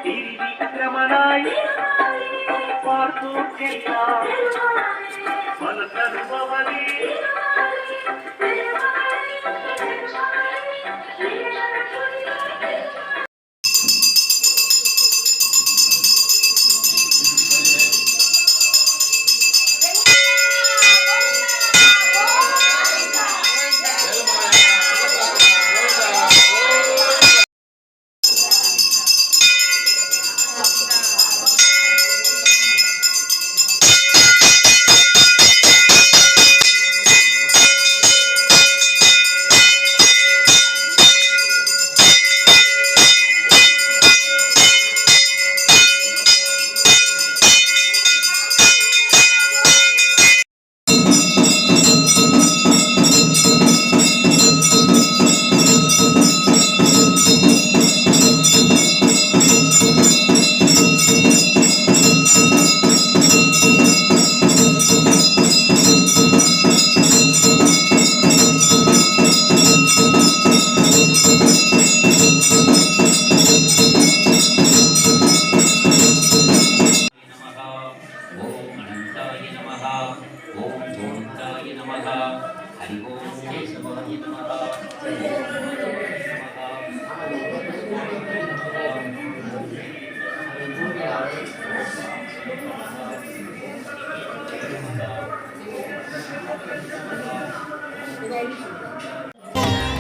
திருவிக்கிரமனாய் பார்ப்போர்க்கெல்லாம் பலன் தருபவரே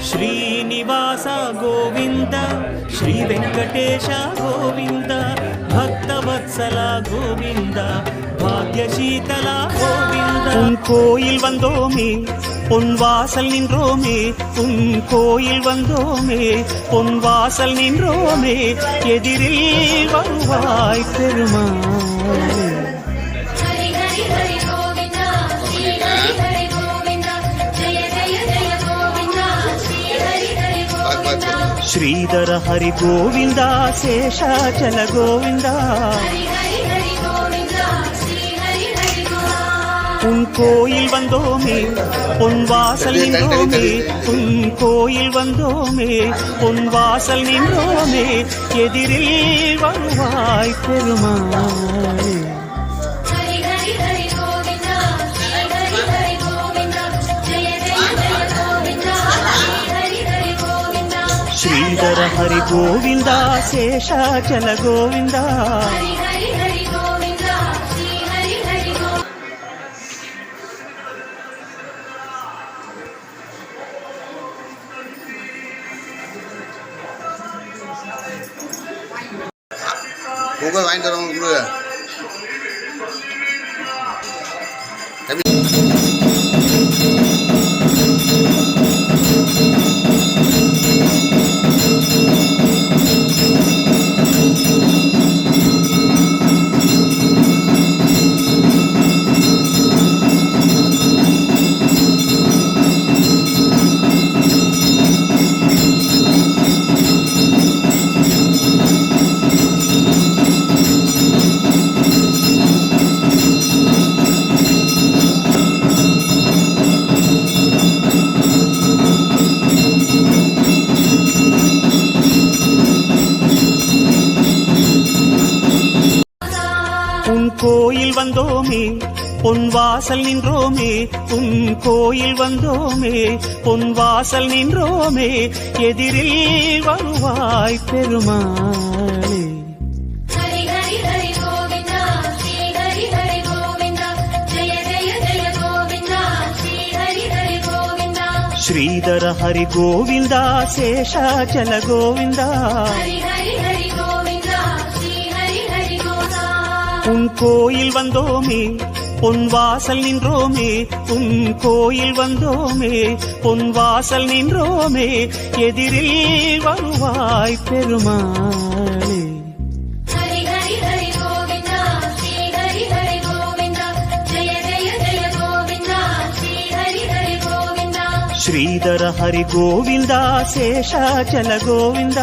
శ్రీనివాస గోవింద శ్రీ వెంకటేశ గోవింద భక్తவத்சல கோவிந்த பாக்யசீதல கோவிந்த உன் கோயில் வந்தோமே பொன் வாசல் நின்றோமே உன் கோயில் வந்தோமே பொன் வாசல் நின்றோமே எதிரில் வருவாய் பெருமாள் ಶ್ರೀಧರ ಹರಿ ಗೋವಿಂದ ಶೇಷಾಚಲ ಗೋವಿಂದ உன் கோயில் வந்தோமே பொன் வாசல் நின்றோமே உன் கோயில் வந்தோமே பொன் வாசல் நின்றோமே எதிரில் வருவாய் பெருமாள் ಶ್ರೀಧರ ಹರಿ ಗೋವಿಂದ ಶೇಷಾಚಲ ಗೋವಿಂದ வாங்கிட்டு வரவங்க கோயில் வந்தோமே பொன் வாசல் நின்றோமே உன் கோயில் வந்தோமே பொன் வாசல் நின்றோமே எதிரில் வருவாய் பெருமாளே ಶ್ರೀಧರ ಹರಿ ಗೋವಿಂದ ಶೇಷಾಚಲ ಗೋವಿಂದ உன் கோயில் வந்தோமே பொன் வாசல் நின்றோமே உன் கோயில் வந்தோமே பொன் வாசல் நின்றோமே எதிரில் வருவாய் பெருமாளே ಶ್ರೀಧರ ಹರಿ ಗೋವಿಂದ ಶೇಷಾಚಲ ಗೋವಿಂದ